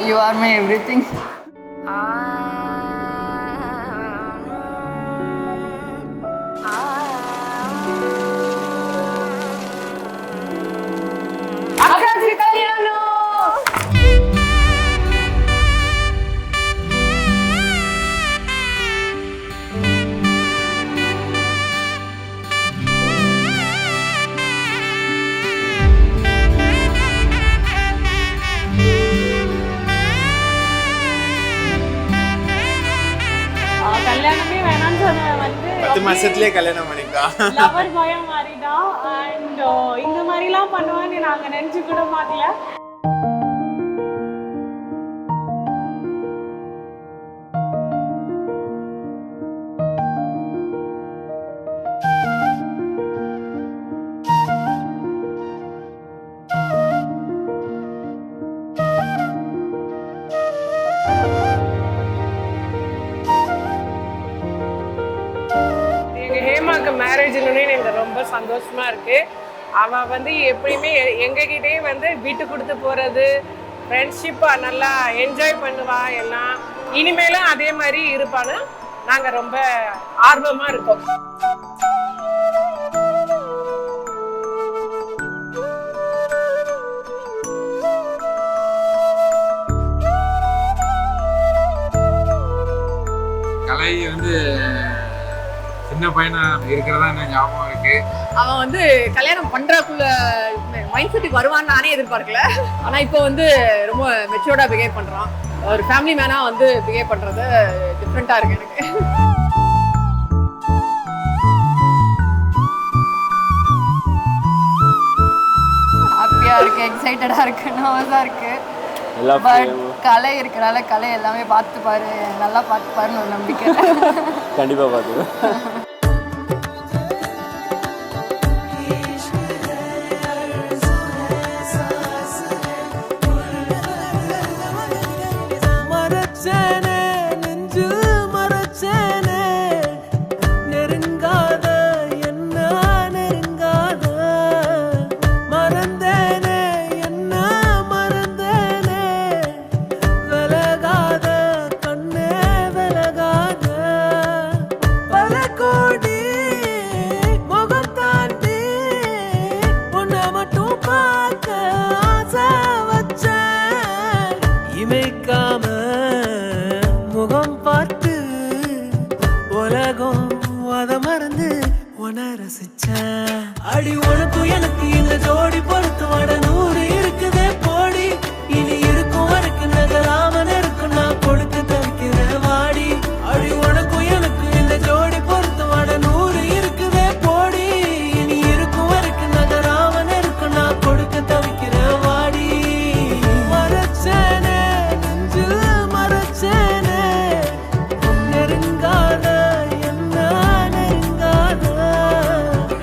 You are my everything. கல்யாணமே வேணாம்னு சொன்ன வந்து 10 மாசத்துலயே கல்யாணம் பண்ணிக்கலாம். லவர் பாயா மாறிட்டான். அண்ட் இந்த மாதிரிலாம் பண்ணுவான்னு நாங்க நினைச்சு கூட பார்க்கல. ஹேமாக்கு மேரேஜ்னு எனக்கு ரொம்ப சந்தோஷமா இருக்கு. அவன் வந்து எப்பயுமே எங்ககிட்டயே வந்து விட்டு கொடுத்து போறது, ஃப்ரெண்ட்ஷிப்பா நல்லா என்ஜாய் பண்ணுவா. எல்லாம் இனிமேலும் அதே மாதிரி இருப்பான்னு நாங்க ரொம்ப ஆர்வமா இருக்கோம். கலை வந்து சின்ன பையனா இருக்கிறதா எனக்கு ஞாபகம் இருக்கு. அவன் வந்து கல்யாணம் பண்றதுக்குள்ள மைண்ட் செட்டுக்கு வருவான்னு நானே எதிர்பார்க்கல. ஆனா இப்போ வந்து ரொம்ப மெச்சூர்டா பிஹேவ் பண்றான். ஒரு ஃபேமிலி மேனா வந்து பிஹேவ் பண்றது டிஃப்ரெண்டா இருக்கு எனக்கு. ஹாப்பியா இருக்கு, எக்ஸைட்டடா இருக்கு, நர்வஸா இருக்கு. பட் கலை இருக்கனால கலை எல்லாமே பார்த்து பாரு, நல்லா பார்த்து பாருன்னு ஒரு நம்பிக்கை. கண்டிப்பா பார்த்துக்கோ. முகம் பார்த்து உலகம் அத மறந்து உன ரசிச்சேன். அடி உனக்கு எனக்கு இந்த ஜோடி பொறுத்து வட 100 இருக்குதே போடி. இனி இருக்கும் வரைக்கும் நகராமன் இருக்கும் நான் கொடுக்க தவிக்கிறேன் வாடி. அடி உனக்கு எனக்கு இந்த ஜோடி பொறுத்து வட 100 இருக்குதே போடி. இனி இருக்கும் வரைக்கும் நகராமன் இருக்கும் நான் கொடுக்க தவிக்கிறேன் வாடி. மறச்சேனே நெஞ்சில் மறச்சேனே நெருங்காத என்ன நெருங்காத.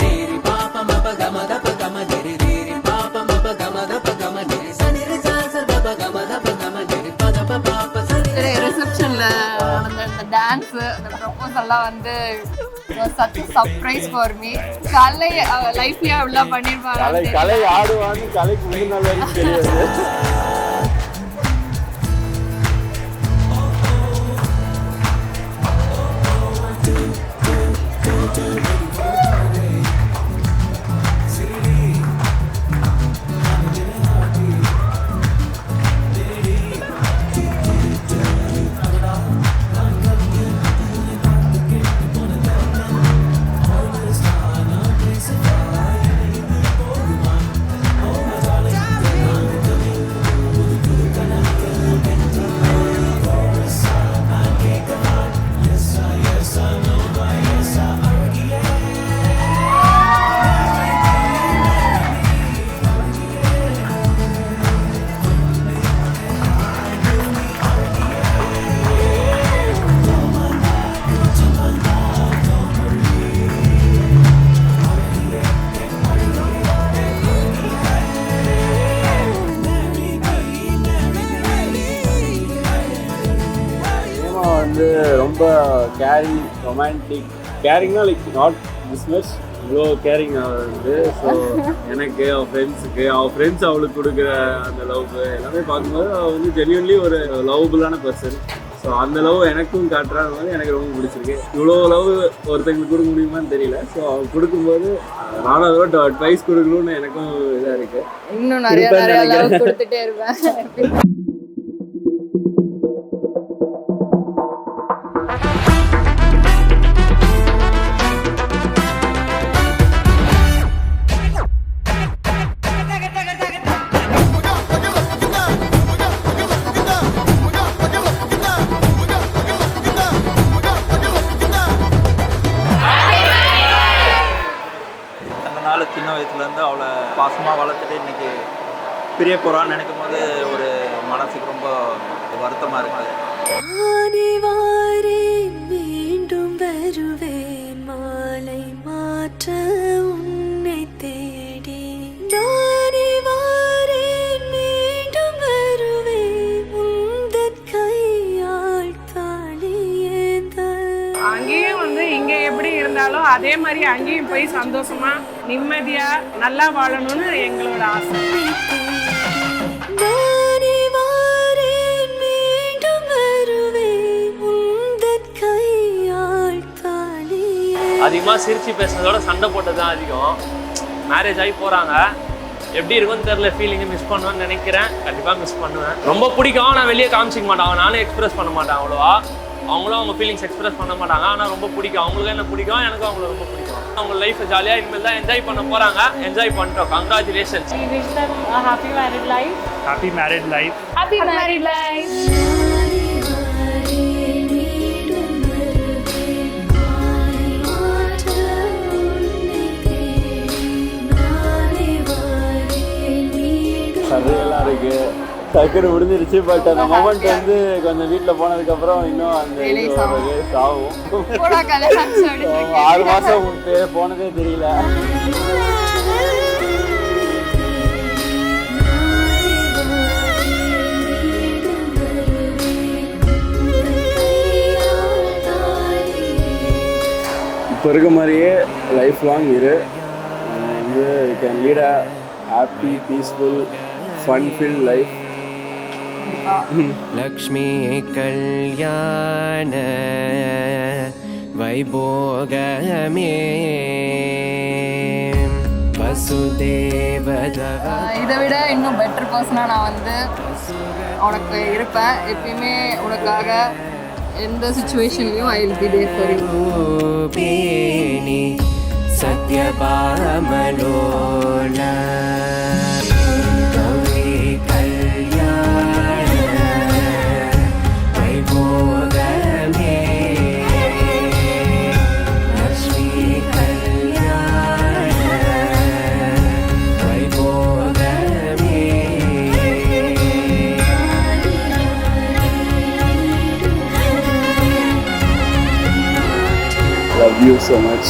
தேரி பாப்ப மப கம தப கம திரி தேரி பாப்ப மப கம தப கம திரி சனிரி சாச தப கம தப கம திரி பதப பாப்ப சனிரி. ரிசப்ஷன்ல அந்த டான்ஸ், அந்த ப்ரொபோசல்லாம் வந்து சச் சர்ப்ரைஸ் ஃபார் மீ. கலை லைஃப்ல அவ்வளோ பண்ணிருப்பாங்க. கலை ஆடுவான்னு கலைக்கு முந்தின நாள் வரைக்கும் தெரியாது. வந்து ரொம்ப கேரிங், ரொமான்டிக். கேரிங்னா லைக் நாட் பிஸ்னஸ், இவ்வளோ கேரிங் அவர் வந்து. ஸோ எனக்கு அவள் ஃப்ரெண்ட்ஸ் அவளுக்கு கொடுக்குற அந்த லவ் எல்லாமே பார்க்கும்போது அவள் வந்து ஜென்யூன்லி ஒரு லவ்வபுளான பர்சன். ஸோ அந்த லவ் எனக்கும் காட்டுறாங்க போது எனக்கு ரொம்ப பிடிச்சிருக்கு. இவ்வளோ லவ் ஒருத்தங்களுக்கு கொடுக்க முடியுமான்னு தெரியல. ஸோ அவள் கொடுக்கும்போது நானும் அதோட அட்வைஸ் கொடுக்கணும்னு எனக்கும் இதாக இருக்குது. இன்னும் நிறைய லவ் கொடுத்துட்டே இருப்பேன். சின்ன வயசுலேருந்து அவளை பாசமாக வளர்த்துட்டு இன்னைக்கு பிரிய போகிறான்னு நினைக்கும் போது ஒரு மனசுக்கு ரொம்ப வருத்தமாக இருக்குது. மீண்டும் வருவேன் மாலை மாற்ற உன்னை தேடி. நானே வாரேன் மீண்டும் வருவேன் உந்தன் கையால் தாளியேந்த. அங்கேயும் வந்து இங்க எப்படி இருந்தாலும் அதே மாதிரி அங்கேயும் போய் சந்தோஷமா நிம்மதியா நல்லா வாழணும்னு எங்களோட ஆசை. அதிகமாக சிரிச்சு பேசுறதோட சண்டை போட்டது தான் அதிகம். மேரேஜ் ஆகி போகிறாங்க, எப்படி இருக்குன்னு தெரில, ஃபீலிங்கை மிஸ் பண்ணுவேன்னு நினைக்கிறேன். கண்டிப்பாக மிஸ் பண்ணுவேன். ரொம்ப பிடிக்கும், நான் வெளியே காமிச்சிக்க மாட்டாங்க, நானும் எக்ஸ்பிரஸ் பண்ண மாட்டேன் அவ்வளோவா. அவங்களும் அவங்க ஃபீலிங்ஸ் எக்ஸ்பிரஸ் பண்ண மாட்டாங்க. ஆனால் ரொம்ப பிடிக்கும், அவங்களுக்கும் என்ன பிடிக்கும், எனக்கும் அவங்கள ரொம்ப பிடிக்கும். அவங்க லைஃப்பை ஜாலியாக இனிமேல் தான் என்ஜாய் பண்ண போகிறாங்க. என்ஜாய் பண்ணிட்டோம். Congratulations. Happy married life. Happy married life. Happy married life. சர்வையெல்லாம் இருக்குது, டக்குன்னு முடிஞ்சிருச்சு. பட் அந்த மொமெண்ட் வந்து கொஞ்சம் வீட்டில் போனதுக்கப்புறம் இன்னும் அந்த இது ஒரு ஆகும். 6 மாதம் போனதே தெரியல. இப்போ இருக்க மாதிரியே லைஃப் லாங் இரு. வந்து you can lead a happy peaceful fun-field life. Lakshmi கல்யாண வைபோகமே வசுதேவதவ. இதை விட இன்னும் பெட்டர் பர்சனாக நான் வந்து உனக்கு இருப்பேன். எப்பயுமே உனக்காக எந்த சுச்சுவேஷன்லையும் I will be there for you. பேணி சத்யபாமலோல Love you so much.